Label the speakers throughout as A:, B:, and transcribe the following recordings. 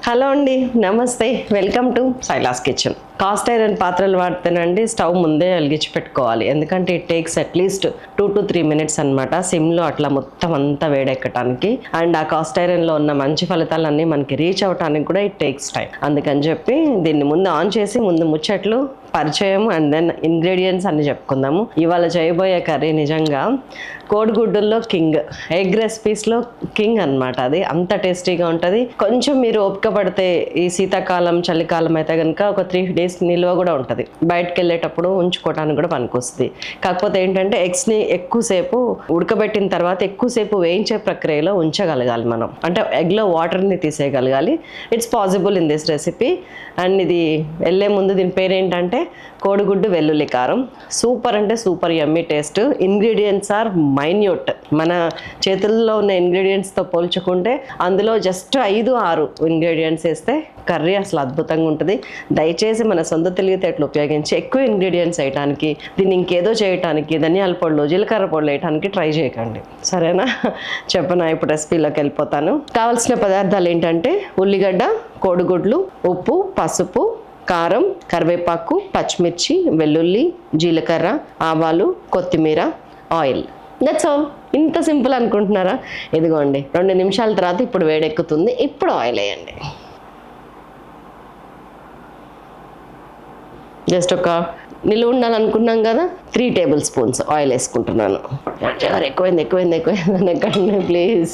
A: Hello అండి, నమస్తే, welcome to Shaila's kitchen. Cast iron పాత్రలు వాడితేనండి స్టవ్ ముందే వెలిగించి పెట్టుకోవాలి. ఎందుకంటే it takes at least 2 to 3 minutes అనమాట సిమ్లో అట్లా మొత్తం అంతా వేడెక్కడానికి. అండ్ ఆ కాస్ట్ ఐరన్లో ఉన్న మంచి ఫలితాలన్నీ మనకి రీచ్ అవ్వడానికి కూడా ఇట్ టేక్స్ టైం. అందుకని చెప్పి దీన్ని ముందు ఆన్ చేసి ముందు ముచ్చట్లు పరిచయం అండ్ దెన్ ఇంగ్రీడియంట్స్ అన్ని చెప్పుకుందాము. ఇవాళ చేయబోయే కర్రీ నిజంగా కోడిగుడ్డుల్లో కింగ్, ఎగ్ రెసిపీస్లో కింగ్ అనమాట. అది అంత టేస్టీగా ఉంటుంది. కొంచెం మీరు ఓపిక పడితే ఈ శీతాకాలం చలికాలం అయితే కనుక ఒక 3 days నిల్వ కూడా ఉంటుంది. బయటకు వెళ్ళేటప్పుడు ఉంచుకోవడానికి కూడా పనికొస్తుంది. కాకపోతే ఏంటంటే ఎగ్స్ని ఎక్కువసేపు ఉడకబెట్టిన తర్వాత ఎక్కువసేపు వేయించే ప్రక్రియలో ఉంచగలగాలి మనం. అంటే ఎగ్లో వాటర్ని తీసేయగలగాలి. It's possible in this recipe. And ఇది వెళ్ళే ముందు దీని పేరు ఏంటంటే కోడిగుడ్డు వెల్లుల్లి కారం. సూపర్ అంటే super yummy taste. Ingredients are minute. మన చేతుల్లో ఉన్న ఇంగ్రీడియంట్స్తో పోల్చుకుంటే అందులో జస్ట్ 5-6 ఇంగ్రీడియంట్స్ వేస్తే కర్రీ అసలు అద్భుతంగా ఉంటుంది. దయచేసి మన సొంత తెలివితేటలు ఉపయోగించి ఎక్కువ ఇంగ్రీడియంట్స్ వేయడానికి, దీన్ని ఇంకేదో చేయడానికి, ధనియాల పొడులు జీలకర్ర పొడులు వేయడానికి ట్రై చేయకండి, సరేనా? చెప్పనా, ఇప్పుడు రెసిపీలోకి వెళ్ళిపోతాను. కావాల్సిన పదార్థాలు ఏంటంటే ఉల్లిగడ్డ, కోడిగుడ్లు, ఉప్పు, పసుపు, కారం, కరివేపాకు, పచ్చిమిర్చి, వెల్లుల్లి, జీలకర్ర, ఆవాలు, కొత్తిమీర, ఆయిల్. That's all. ఇంత సింపుల్ అనుకుంటున్నారా? ఇదిగోండి 2 నిమిషాల తర్వాత ఇప్పుడు వేడెక్కుతుంది. ఇప్పుడు ఆయిల్ వేయండి. జస్ట్ ఒక నిలువ ఉండాలనుకున్నాం కదా, 3 tablespoons ఆయిల్ వేసుకుంటున్నాను. ఎక్కువైంది ఎక్కడండి ప్లీజ్.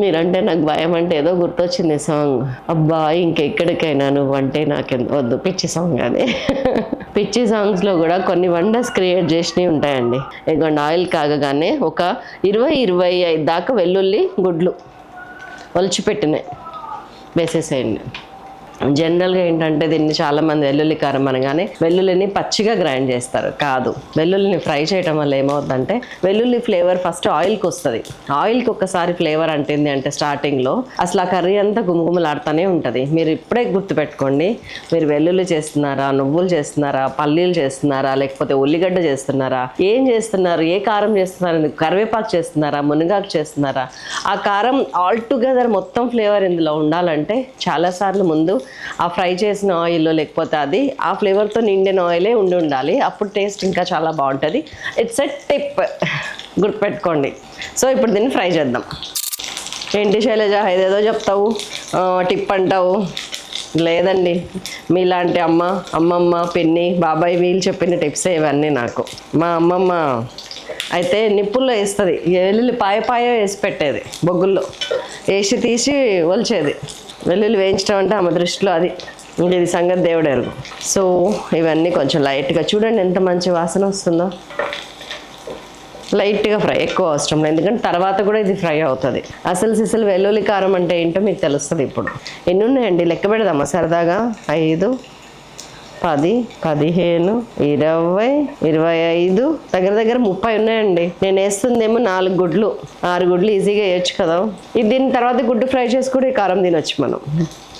A: మీరంటే నాకు భయం అంటే ఏదో గుర్తొచ్చింది సాంగ్. అబ్బా ఇంకెక్కడికైనా నువ్వు అంటే నాకెందుకు వద్దు, పిచ్చి సాంగ్ అది. పిచ్చి సాంగ్స్లో కూడా కొన్ని వండర్స్ క్రియేట్ చేసినవి ఉంటాయండి. ఇదిగోండి ఆయిల్ కాగగానే ఒక 20-25 దాకా వెల్లుల్లి గుడ్లు ఒలిచిపెట్టినాయి వేసేసేయండి. జనరల్గా ఏంటంటే దీన్ని చాలామంది వెల్లుల్లి కారం అనగానే వెల్లుల్లిని పచ్చిగా గ్రైండ్ చేస్తారు. కాదు, వెల్లుల్లిని ఫ్రై చేయడం వల్ల ఏమవుతుందంటే వెల్లుల్లి ఫ్లేవర్ ఫస్ట్ ఆయిల్కి వస్తుంది. ఆయిల్కి ఒక్కసారి ఫ్లేవర్ అంటింది అంటే స్టార్టింగ్లో అసలు ఆ కర్రీ అంతా గుమగుమలాడుతూనే ఉంటుంది. మీరు ఇప్పుడే గుర్తుపెట్టుకోండి, మీరు వెల్లుల్లి చేస్తున్నారా, నువ్వులు చేస్తున్నారా, పల్లీలు చేస్తున్నారా, లేకపోతే ఉల్లిగడ్డ చేస్తున్నారా, ఏం చేస్తున్నారు, ఏ కారం చేస్తున్నారు, కరివేపాకు చేస్తున్నారా, మునగాకు చేస్తున్నారా, ఆ కారం ఆల్ టుగెదర్ మొత్తం ఫ్లేవర్ ఇందులో ఉండాలంటే చాలాసార్లు ముందు ఆ ఫ్రై చేసిన ఆయిల్ లేకపోతే అది ఆ ఫ్లేవర్తో నిండిన ఆయిలే ఉండాలి. అప్పుడు టేస్ట్ ఇంకా చాలా బాగుంటుంది. ఇట్స్ ఎ టిప్, గుర్తుపెట్టుకోండి. సో ఇప్పుడు దీన్ని ఫ్రై చేద్దాం. ఏంటి శైలజ ఏదేదో చెప్తావు, టిప్ అంటావు? లేదండి, మీలాంటి అమ్మమ్మ, పిన్ని, బాబాయ్ వీళ్ళు చెప్పిన టిప్సే ఇవన్నీ. నాకు మా అమ్మమ్మ అయితే నిప్పుల్లో వేస్తుంది, వెల్లుల్లి పాయ వేసి పెట్టేది, బొగ్గుల్లో వేసి తీసి ఒలిచేది. వెల్లుల్లి వేయించడం అంటే ఆమె దృష్టిలో అది ఇది సంగతి దేవుడు ఎరుగు. సో ఇవన్నీ కొంచెం లైట్గా చూడండి ఎంత మంచి వాసన వస్తుందో. లైట్గా ఫ్రై, ఎక్కువ అవసరం లేదు, ఎందుకంటే తర్వాత కూడా ఇది ఫ్రై అవుతుంది. అసలు వెల్లుల్లి కారం అంటే ఏంటో మీకు తెలుస్తుంది. ఇప్పుడు ఎన్ని ఉన్నాయండి లెక్క పెడదామా సరదాగా? 5, 10, 15, 20, 25, దగ్గర 30 ఉన్నాయండి. నేను వేస్తుందేమో 4 గుడ్లు, 6 గుడ్లు ఈజీగా వేయచ్చు కదా. ఇది దీని తర్వాత గుడ్డు ఫ్రై చేసి కూడా ఈ కారం తినొచ్చు మనం,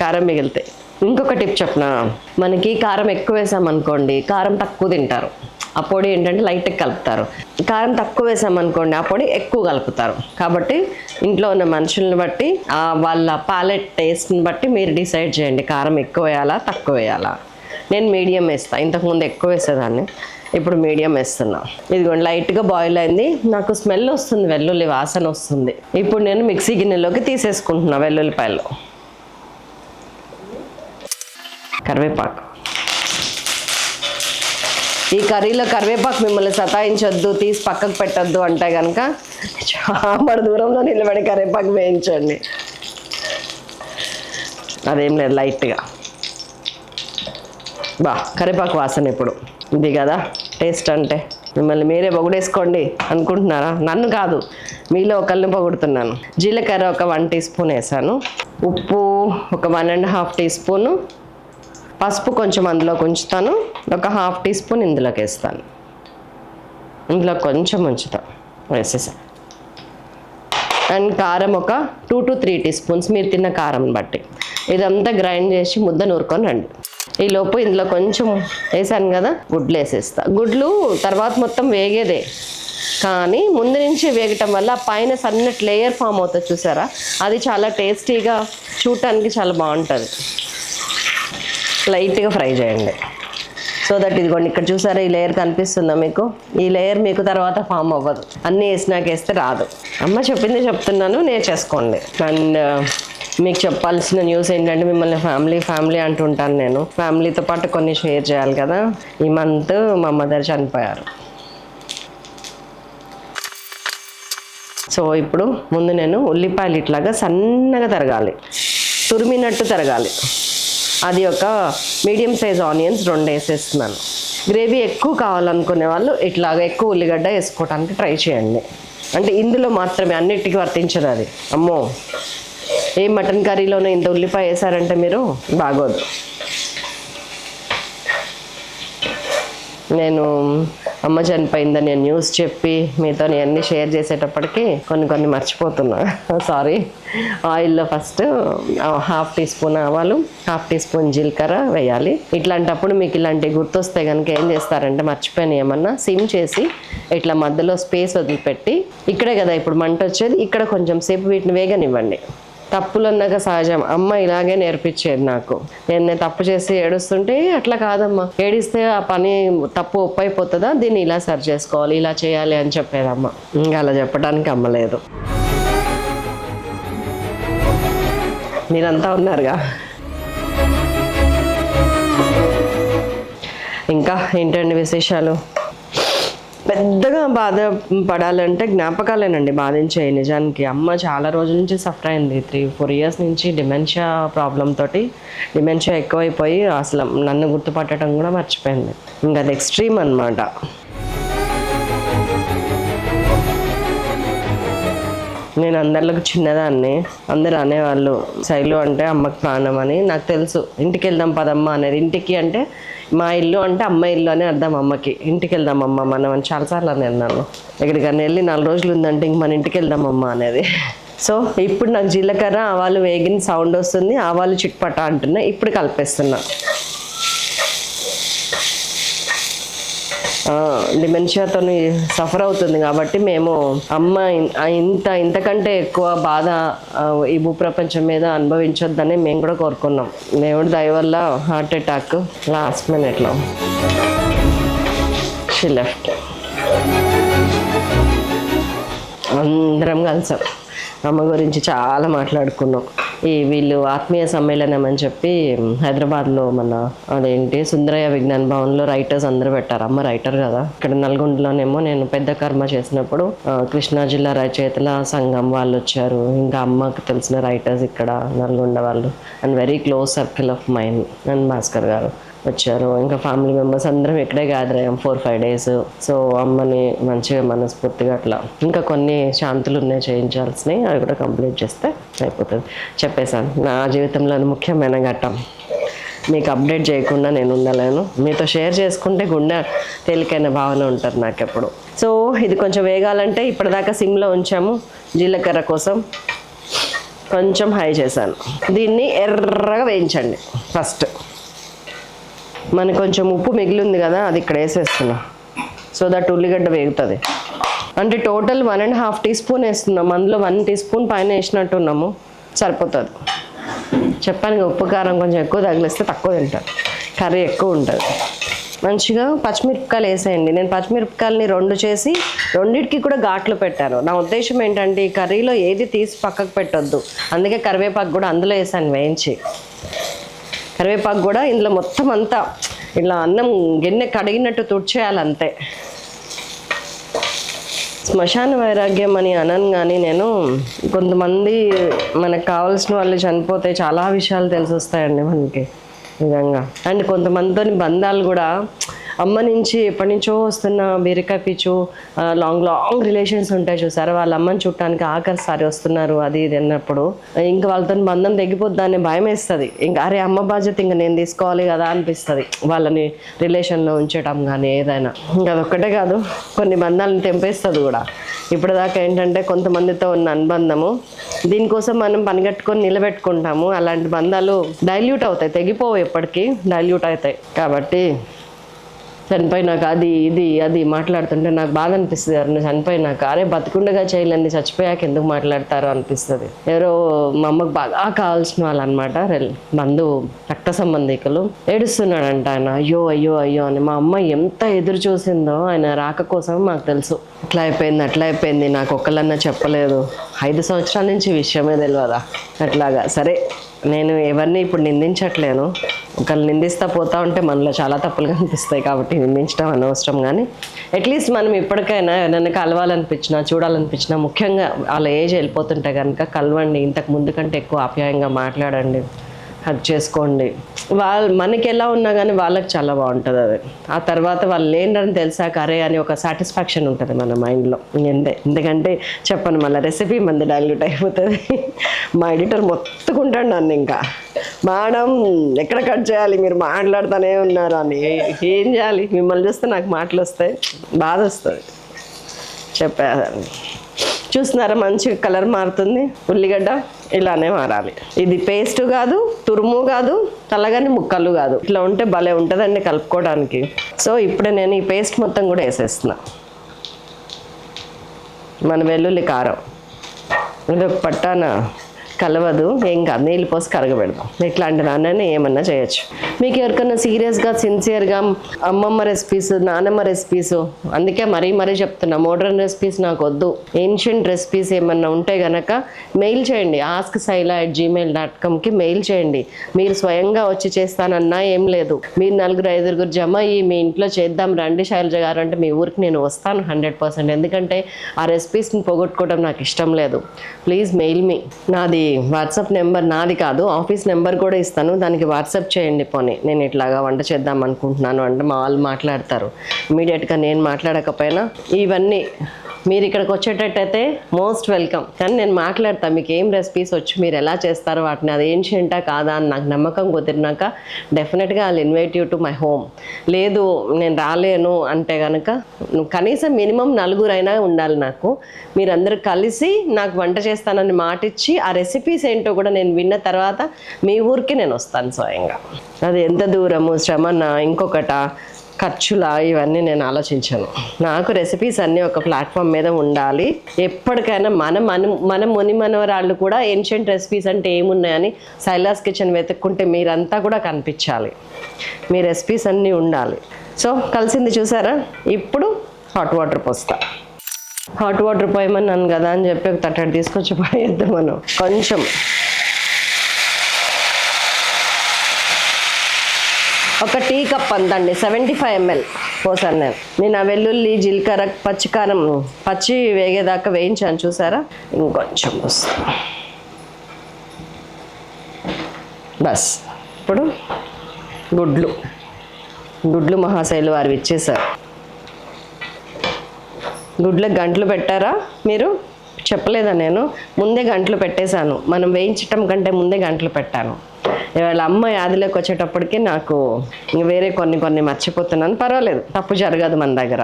A: కారం మిగిలితే. ఇంకొక టిప్ చెప్పనా, మనకి కారం ఎక్కువ వేసామనుకోండి కారం తక్కువ తింటారు. ఆ పొడి ఏంటంటే లైట్గా కలుపుతారు. కారం తక్కువ వేసామనుకోండి ఆ పొడి ఎక్కువ కలుపుతారు. కాబట్టి ఇంట్లో ఉన్న మనుషుల్ని బట్టి వాళ్ళ ప్యాలెట్ టేస్ట్ని బట్టి మీరు డిసైడ్ చేయండి కారం ఎక్కువ వేయాలా తక్కువ వేయాలా. నేను మీడియం వేస్తాను, ఇంతకుముందు ఎక్కువ వేసేదాన్ని, ఇప్పుడు మీడియం వేస్తున్నా. ఇదిగోండి లైట్గా బాయిల్ అయింది, నాకు స్మెల్ వస్తుంది, వెల్లుల్లి వాసన వస్తుంది. ఇప్పుడు నేను మిక్సీ గిన్నెలోకి తీసేసుకుంటున్నా వెల్లుల్లిపాయలు. కరివేపాకు, ఈ కర్రీలో కరివేపాకు మిమ్మల్ని సతాయించొద్దు, తీసి పక్కకు పెట్టద్దు అంటే కనుక చాలా దూరంలో నిలబడి కరివేపాకు వేయించండి. అదేం లేదు, లైట్గా కరివేపాకు వాసన ఇప్పుడు ఇది కదా టేస్ట్ అంటే. మిమ్మల్ని మీరే పొగుడేసుకోండి అనుకుంటున్నారా? నన్ను కాదు, మీలో ఒకళ్ళని పొగుడుతున్నాను. జీలకర్ర ఒక 1 teaspoon వేసాను, ఉప్పు ఒక 1.5 teaspoon, పసుపు కొంచెం అందులోకి ఉంచుతాను, ఒక 1/2 teaspoon ఇందులోకి వేస్తాను. ఇందులో కొంచెం ఉంచుతాను, వేసేసాను. అండ్ కారం ఒక 2 to 3 teaspoons మీరు తిన్న కారం బట్టి. ఇదంతా గ్రైండ్ చేసి ముద్ద నూరుకొని రండి. ఈలోపు ఇందులో కొంచెం వేసాను కదా, గుడ్లు వేసేస్తా. గుడ్లు తర్వాత మొత్తం వేగేదే, కానీ ముందు నుంచి వేగటం వల్ల పైన సన్నటి లేయర్ ఫామ్ అవుతుంది చూసారా, అది చాలా టేస్టీగా చూడటానికి చాలా బాగుంటుంది. లైట్గా ఫ్రై చేయండి సో దట్ ఇదిగోండి ఇక్కడ చూసారా ఈ లేయర్ కనిపిస్తుందా మీకు, ఈ లేయర్ మీకు తర్వాత ఫామ్ అవ్వదు, అన్నీ వేసినాకేస్తే రాదు. అమ్మ చెప్పింది చెప్తున్నాను, నేర్చేసుకోండి. అండ్ మీకు చెప్పాల్సిన న్యూస్ ఏంటంటే మిమ్మల్ని ఫ్యామిలీ అంటుంటాను నేను. ఫ్యామిలీతో పాటు కొన్ని షేర్ చేయాలి కదా. ఈ మంత్ మా మదర్ చనిపోయారు. సో ఇప్పుడు ముందు నేను ఉల్లిపాయలు ఇట్లాగా సన్నగా తరగాలి, తురిమినట్టు తరగాలి. అది ఒక మీడియం సైజ్ ఆనియన్స్ 2 వేసేస్తున్నాను. గ్రేవీ ఎక్కువ కావాలనుకునే వాళ్ళు ఇట్లాగా ఎక్కువ ఉల్లిగడ్డ వేసుకోవడానికి ట్రై చేయండి. అంటే ఇందులో మాత్రమే, అన్నిటికీ వర్తించదు అది. అమ్మో ఏ మటన్ కర్రీలోనే ఇంత ఉల్లిపాయ వేసారంటే మీరు బాగోదు. నేను అమ్మ చనిపోయిందని నేను న్యూస్ చెప్పి మీతో అన్నీ షేర్ చేసేటప్పటికి కొన్ని మర్చిపోతున్నా, సారీ. ఆయిల్లో ఫస్ట్ 1/2 టీ స్పూన్ ఆవాలు, 1/2 టీ స్పూన్ జీలకర్ర వేయాలి. ఇట్లాంటప్పుడు మీకు ఇలాంటివి గుర్తొస్తాయి కనుక ఏం చేస్తారంటే మర్చిపోయిన ఏమన్నా సిమ్ చేసి ఇట్లా మధ్యలో స్పేస్ వదిలిపెట్టి, ఇక్కడే కదా ఇప్పుడు మంట వచ్చేది, ఇక్కడ కొంచెం సేపు వీటిని వేగనివ్వండి. తప్పులు అన్నాక సహజం, అమ్మ ఇలాగే నేర్పించేది నాకు. నేను తప్పు చేసి ఏడుస్తుంటే అట్లా కాదమ్మా, ఏడిస్తే ఆ పని తప్పు ఒప్పైపోతుందా, దీన్ని ఇలా సరి చేసుకోవాలి, ఇలా చేయాలి అని చెప్పేదమ్మ. ఇంకా అలా చెప్పడానికి అమ్మ లేదు. మీరంతా ఉన్నారుగా. ఇంకా ఏంటండి విశేషాలు? పెద్దగా బాధపడాలంటే జ్ఞాపకాలేనండి బాధించాయి. నిజానికి అమ్మ చాలా రోజుల నుంచి సఫర్ అయింది. 3-4 ఇయర్స్ నుంచి డిమెన్షియా ప్రాబ్లం తోటి. డిమెన్షియా ఎక్కువైపోయి అసలు నన్ను గుర్తుపట్టడం కూడా మర్చిపోయింది. ఇంకా అది ఎక్స్ట్రీమ్ అనమాట. నేను అందరిలోకి చిన్నదాన్ని. అందరు అనేవాళ్ళు శైలు అంటే అమ్మకి ప్రాణం అని. నాకు తెలుసు ఇంటికి వెళ్దాం పదమ్మ అనేది. ఇంటికి అంటే మా ఇల్లు అంటే అమ్మ ఇల్లు అని అర్థం అమ్మకి. ఇంటికి వెళ్దామమ్మ మనం అని చాలాసార్లు అని అన్నాను. ఎక్కడికన్నా వెళ్ళి 4 రోజులు ఉందంటే ఇంక మన ఇంటికి వెళ్దామమ్మ అనేది. సో ఇప్పుడు నాకు జీలకర్ర ఆవాలు వేగిన సౌండ్ వస్తుంది, ఆవాలు చిట్పట అంటున్నాయి. ఇప్పుడు కలిపేస్తున్నా. డిమెన్షియాతో సఫర్ అవుతుంది కాబట్టి మేము అమ్మ ఇంతకంటే ఎక్కువ బాధ ఈ భూప్రపంచం మీద అనుభవించొద్దని మేము కూడా కోరుకున్నాం. దేవుడి దయ వల్ల హార్ట్ అటాక్ లాస్ట్ మినిట్లో షీ లెఫ్ట్. అందరం కలిసాం, అమ్మ గురించి చాలా మాట్లాడుకున్నాం. వీళ్ళు ఆత్మీయ సమ్మేళనం అని చెప్పి హైదరాబాద్లో మన అదేంటి సుందరయ్య విజ్ఞాన్ భవన్లో రైటర్స్ అందరూ పెట్టారు. అమ్మ రైటర్ కదా. ఇక్కడ నల్గొండలోనేమో నేను పెద్ద కర్మ చేసినప్పుడు కృష్ణా జిల్లా రచయితల సంఘం వాళ్ళు వచ్చారు. ఇంకా అమ్మకు తెలిసిన రైటర్స్ ఇక్కడ నల్గొండ వాళ్ళు and very close circle of mind and Bhaskar గారు వచ్చారు. ఇంకా ఫ్యామిలీ మెంబర్స్ అందరం ఇక్కడే గ్యాదర్ అయ్యాం 4-5 days. సో అమ్మని మంచిగా మనస్ఫూర్తిగా అట్లా ఇంకా కొన్ని శాంతులు ఉన్నాయి చేయించాల్సినవి, అవి కూడా కంప్లీట్ చేస్తే అయిపోతుంది. చెప్పేశాను నా జీవితంలోని ముఖ్యమైన ఘట్టం. మీకు అప్డేట్ చేయకుండా నేను ఉండలేను. మీతో షేర్ చేసుకుంటే గుండె తేలికైన భావన ఉంటుంది నాకు ఎప్పుడు. సో ఇది కొంచెం వేగాలంటే ఇప్పటిదాకా సిమ్లో ఉంచాము. జీలకర్ర కోసం కొంచెం హై చేశాను. దీన్ని ఎర్రగా వేయించండి. ఫస్ట్ మనకు కొంచెం ఉప్పు మిగిలింది కదా, అది ఇక్కడ వేసేస్తున్నాం సో దట్ ఉల్లిగడ్డ వేగుతుంది. అంటే టోటల్ 1.5 టీ స్పూన్ వేస్తున్నాం. అందులో 1 టీ స్పూన్ పైన వేసినట్టున్నాము, సరిపోతుంది. చెప్పాను ఉప్పు కారం కొంచెం ఎక్కువ తగిలిస్తే తక్కువ తింటారు, కర్రీ ఎక్కువ ఉంటుంది. మంచిగా పచ్చిమిరపకాయలు వేసేయండి. నేను పచ్చిమిరపకాయలని 2 చేసి 2టికి కూడా ఘాట్లు పెట్టాను. నా ఉద్దేశం ఏంటంటే ఈ కర్రీలో ఏది తీసి పక్కకు పెట్టొద్దు, అందుకే కరివేపాకు కూడా అందులో వేసాను వేయించి. కరివేపాకు కూడా ఇందులో మొత్తం అంతా ఇలా అన్నం గిన్నె కడిగినట్టు తుడిచేయాలంతే. శ్మశాన వైరాగ్యం అని అనను కానీ నేను కొంతమంది మనకు కావాల్సిన వాళ్ళు చనిపోతే చాలా విషయాలు తెలిసి వస్తాయండి మనకి నిజంగా. అండ్ కొంతమందితో బంధాలు కూడా అమ్మ నుంచి ఎప్పటి నుంచో వస్తున్న బీరకాయ పిచ్చు లాంగ్ రిలేషన్స్ ఉంటాయి చూసారా, వాళ్ళ అమ్మని చుట్టానికి ఆఖరిసారి వస్తున్నారు అది ఇది అన్నప్పుడు ఇంకా వాళ్ళతో బంధం తెగిపోద్దా అనే భయం వేస్తుంది. ఇంకా అరే అమ్మ బాధ్యత ఇంకా నేను తీసుకోవాలి కదా అనిపిస్తుంది వాళ్ళని రిలేషన్లో ఉంచడం కానీ ఏదైనా. ఇంకా అదొక్కటే కాదు కొన్ని బంధాలను తెంపేస్తుంది కూడా. ఇప్పటిదాకా ఏంటంటే కొంతమందితో ఉన్న అనుబంధము దీనికోసం మనం పనిగట్టుకొని నిలబెట్టుకుంటాము. అలాంటి బంధాలు డైల్యూట్ అవుతాయి, తెగిపోవు, ఎప్పటికీ డైల్యూట్ అవుతాయి. కాబట్టి చనిపోయినాక అది ఇది అది మాట్లాడుతుంటే నాకు బాధ అనిపిస్తుంది. ఎవరైనా చనిపోయినాక అరే బతుకుండగా చేయలేండి, చచ్చిపోయాక ఎందుకు మాట్లాడతారో అనిపిస్తుంది. ఎవరో మా అమ్మకు బాగా కావాల్సిన వాళ్ళు అనమాట, బంధువు, రక్త సంబంధికులు. ఏడుస్తున్నాడంట ఆయన, అయ్యో అయ్యో అయ్యో అని. మా అమ్మ ఎంత ఎదురు చూసిందో ఆయన రాక కోసం మాకు తెలుసు. అట్లా అయిపోయింది అట్లా అయిపోయింది, నాకు ఒక్కళ్ళన్నా చెప్పలేదు. 5 సంవత్సరాల నుంచి విషయమే తెలియదా. అట్లాగా సరే, నేను ఎవరిని ఇప్పుడు నిందించట్లేను. ఒకళ్ళు నిందిస్తా పోతా ఉంటే మనలో చాలా తప్పులు కనిపిస్తాయి కాబట్టి నిందించడం అనవసరం. కానీ అట్లీస్ట్ మనం ఇప్పటికైనా ఎవరైనా కలవాలనిపించినా చూడాలనిపించినా, ముఖ్యంగా వాళ్ళ ఏజ్ వెళ్ళిపోతుంటే కనుక కలవండి. ఇంతకు ముందు కంటే ఎక్కువ ఆప్యాయంగా మాట్లాడండి, హక్ చేసుకోండి. మనకి ఎలా ఉన్నా కానీ వాళ్ళకి చాలా బాగుంటుంది అది. ఆ తర్వాత వాళ్ళు లేనని తెలిసాక అరే అని ఒక సాటిస్ఫాక్షన్ ఉంటుంది మన మైండ్లో. ఎందుకంటే చెప్పను, మళ్ళీ రెసిపీ మంది డైల్యూట్ అయిపోతుంది. మా ఎడిటర్ మొత్తుకుంటాడు నన్ను, ఇంకా మేడం ఎక్కడ కట్ చేయాలి, మీరు మాట్లాడుతూనే ఉన్నారు అని. ఏం చేయాలి, మిమ్మల్ని చూస్తే నాకు మాటలు వస్తాయి, బాధ వస్తుంది. చెప్పేదాన్ని చూస్తున్నారా, మంచి కలర్ మారుతుంది. ఉల్లిగడ్డ ఇలానే మారాలి. ఇది పేస్ట్ కాదు, తురుము కాదు, తలగాని ముక్కలు కాదు. ఇట్లా ఉంటే భలే ఉంటుందండి కలుపుకోవడానికి. సో ఇప్పుడే నేను ఈ పేస్ట్ మొత్తం కూడా వేసేస్తున్నా. మన వెల్లుల్లి కారం ఇది ఒక పట్టాన కలవదు, ఏం కాదు, నీళ్ళు పోసి కరగబెడదాం. ఇట్లాంటి నాన్నని ఏమన్నా చేయొచ్చు. మీకు ఎవరికన్నా సీరియస్గా సిన్సియర్గా అమ్మమ్మ రెసిపీస్, నానమ్మ రెసిపీస్, అందుకే మరీ చెప్తున్నా, మోడ్రన్ రెసిపీస్ నాకు వద్దు. ఏన్షియంట్ రెసిపీస్ ఏమన్నా ఉంటే గనక మెయిల్ చేయండి, asksaila@gmail.comకి మెయిల్ చేయండి. మీరు స్వయంగా వచ్చి చేస్తానన్నా ఏం లేదు. మీరు 4-5 జమ అయ్యి మీ ఇంట్లో చేద్దాం రండి శైలజ గారు అంటే మీ ఊరికి నేను వస్తాను 100%. ఎందుకంటే ఆ రెసిపీస్ని పోగొట్టుకోవడం నాకు ఇష్టం లేదు. Please mail me. నాది వాట్సాప్ నెంబర్, నాది కాదు, ఆఫీస్ నెంబర్ కూడా ఇస్తాను, దానికి వాట్సాప్ చేయండి. పోనీ నేను ఇట్లాగా వంట చేద్దాం అనుకుంటున్నాను అంటే మా వాళ్ళు మాట్లాడతారు. ఇమీడియట్గా నేను మాట్లాడకపోయినా ఇవన్నీ మీరు ఇక్కడికి వచ్చేటట్టయితే మోస్ట్ వెల్కమ్. కానీ నేను మాట్లాడతాను, మీకు ఏం రెసిపీస్ వచ్చు, మీరు ఎలా చేస్తారో వాటిని, అది ఏన్షియంటా కాదా అని నాకు నమ్మకం కుదిరినాక డెఫినెట్గా I'll invite you to my home. లేదు నేను రాలేను అంటే కనుక కనీసం మినిమం 4 ఉండాలి నాకు. మీరందరూ కలిసి నాకు వంట చేస్తానని మాటిచ్చి ఆ రెసిపీస్ ఏంటో కూడా నేను విన్న తర్వాత మీ ఊరికి నేను వస్తాను స్వయంగా. అది ఎంత దూరము, శ్రమన, ఇంకొకట ఖర్చులా, ఇవన్నీ నేను ఆలోచించాను. నాకు రెసిపీస్ అన్నీ ఒక ప్లాట్ఫామ్ మీద ఉండాలి. ఎప్పటికైనా మన ముని మనవరాళ్ళు కూడా ఏన్షియంట్ రెసిపీస్ అంటే ఏమున్నాయని సైలాస్ కిచెన్ వెతుక్కుంటే మీరంతా కూడా కనిపించాలి. మీ రెసిపీస్ అన్నీ ఉండాలి. సో కలిసింది చూసారా. ఇప్పుడు హాట్ వాటర్ పోస్తా. హాట్ వాటర్ పోయమన్నాను కదా అని చెప్పి ఒక తట్టడి తీసుకొచ్చి పోయేద్దాం మనం. కొంచెం ఒక టీ కప్ అంతండి, 75 ml పోసాను నేను. ఆ వెల్లుల్లి, జీలకర్ర, పచ్చికారం పచ్చి వేగేదాకా వేయించాను చూసారా. ఇంకొంచెం పోస్తాను బస్. ఇప్పుడు గుడ్లు మహాశైలు వారు ఇచ్చేసారు. గుడ్లకు గంటలు పెట్టారా మీరు? చెప్పలేదా నేను? ముందే గంటలు పెట్టేశాను. మనం వేయించటం కంటే ముందే గంటలు పెట్టాను. ఇవాళ అమ్మ యాదిలోకి వచ్చేటప్పటికి నాకు వేరే కొన్ని మర్చిపోతున్నాను. పర్వాలేదు, తప్పు జరగదు మన దగ్గర.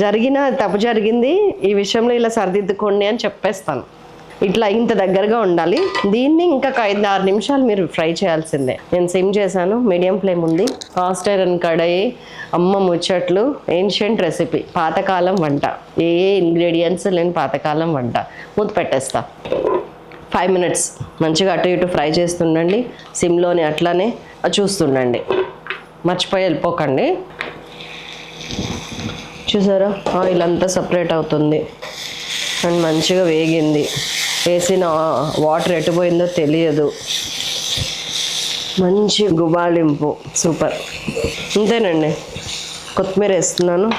A: జరిగినా తప్పు జరిగింది, ఈ విషయంలో ఇలా సరిదిద్దుకోండి అని చెప్పేస్తాను. ఇట్లా ఇంత దగ్గరగా ఉండాలి. దీన్ని ఇంకా 5-6 నిమిషాలు మీరు ఫ్రై చేయాల్సిందే. నేను సిమ్ చేశాను, మీడియం ఫ్లేమ్ ఉంది. కాస్ట్ ఐరన్ కడాయి, అమ్మ ముచ్చట్లు, ఏన్షియంట్ రెసిపీ, పాతకాలం వంట, ఏ ఇంగ్రీడియంట్స్ లేని పాతకాలం వంట. మూత పెట్టేస్తా. 5 minutes మంచిగా అటు ఇటు ఫ్రై చేస్తుండండి. సిమ్లోని అట్లానే చూస్తుండండి, మర్చిపోయి వెళ్ళిపోకండి. చూసారా, ఆయిల్ అంతా సపరేట్ అవుతుంది అండ్ మంచిగా వేగింది. వేసిన వాటర్ ఎటుపోయిందో తెలియదు. మంచి గుబాళింపు, సూపర్. అంతేనండి. కొత్తిమీర వేస్తున్నాను,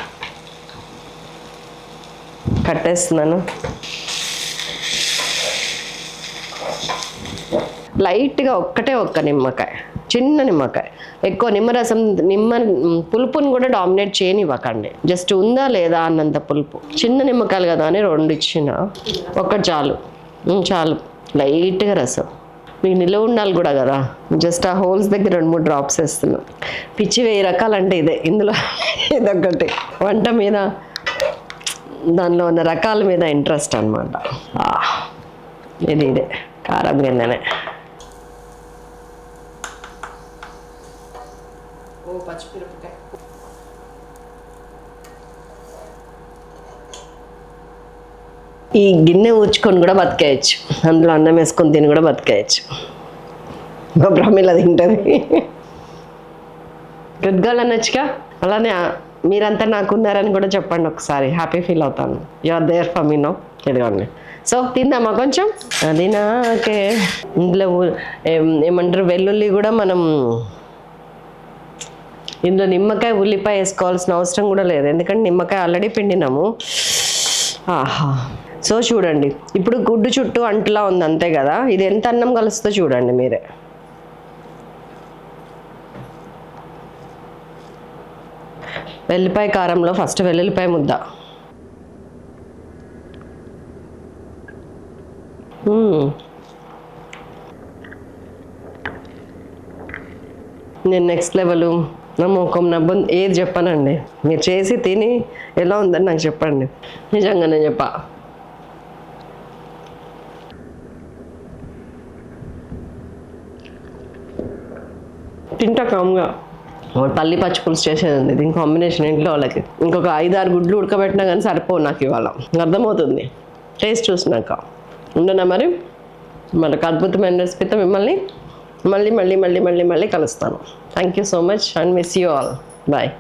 A: కట్టేస్తున్నాను. లైట్గా ఒక్క నిమ్మకాయ, చిన్న నిమ్మకాయ, ఎక్కువ నిమ్మరసం, పులుపుని కూడా డామినేట్ చేయనివ్వకండి. జస్ట్ ఉందా లేదా అన్నంత పులుపు. చిన్న నిమ్మకాయలు కదా అని 2 ఇచ్చిన, ఒక్కటి చాలు. లైట్గా రసం, మీకు నిలువ ఉండాలి కూడా కదా. జస్ట్ ఆ హోల్స్ దగ్గర 2-3 డ్రాప్స్ వేస్తున్నాం. పిచ్చి 1000 రకాలంటే ఇదే. ఇందులో ఇదొక్కటి వంట మీద, దానిలో ఉన్న రకాల మీద ఇంట్రెస్ట్ అనమాట. ఇదే కారం కిందనే. పచ్చిమిరపకాయ ఈ గిన్నె ఊచుకొని కూడా బతికేయచ్చు, అందులో అన్నం వేసుకొని తిని కూడా బతికేయచ్చు. మా బ్రహ్మిల తింటుంది. గుడ్ గర్ల్ అనొచ్చుగా. అలానే మీరంతా నాకున్నారని కూడా చెప్పండి ఒకసారి, హ్యాపీ ఫీల్ అవుతాను. You are there for me no. ఇదిగోండి. సో తిందామా కొంచెం? అది నాకే. ఇందులో ఏమంటారు, వెల్లుల్లి కూడా మనం ఇందులో నిమ్మకాయ ఉల్లిపాయ వేసుకోవాల్సిన అవసరం కూడా లేదు, ఎందుకంటే నిమ్మకాయ ఆల్రెడీ పిండినాము. ఆహా. సో చూడండి, ఇప్పుడు గుడ్డు చుట్టూ అంటులా ఉంది అంతే కదా. ఇది ఎంత అన్నం కలుస్తుందో చూడండి మీరే. వెల్లిపాయ కారంలో ఫస్ట్ వెల్లుల్లిపాయ ముద్ద. నేను నెక్స్ట్ లెవెల్. నా ముఖం నవ్వు ఏది చెప్పానండి, మీరు చేసి తిని ఎలా ఉందని నాకు చెప్పండి. నిజంగానే చెప్పా. తింటా కామ్గా. పల్లి పచ్చి పులుసు చేసేది ఉంది, దీని కాంబినేషన్ ఇంట్లో వాళ్ళకి. ఇంకొక 5-6 గుడ్లు ఉడకబెట్టినా కానీ సరిపోవు నాకు ఇవాళ, అర్థమవుతుంది టేస్ట్ చూసినాక. ఉండనా మరి మరొక అద్భుతమైన రెసిపీతో మిమ్మల్ని మళ్ళీ కలుస్తాను. Thank you so much and miss you all. Bye.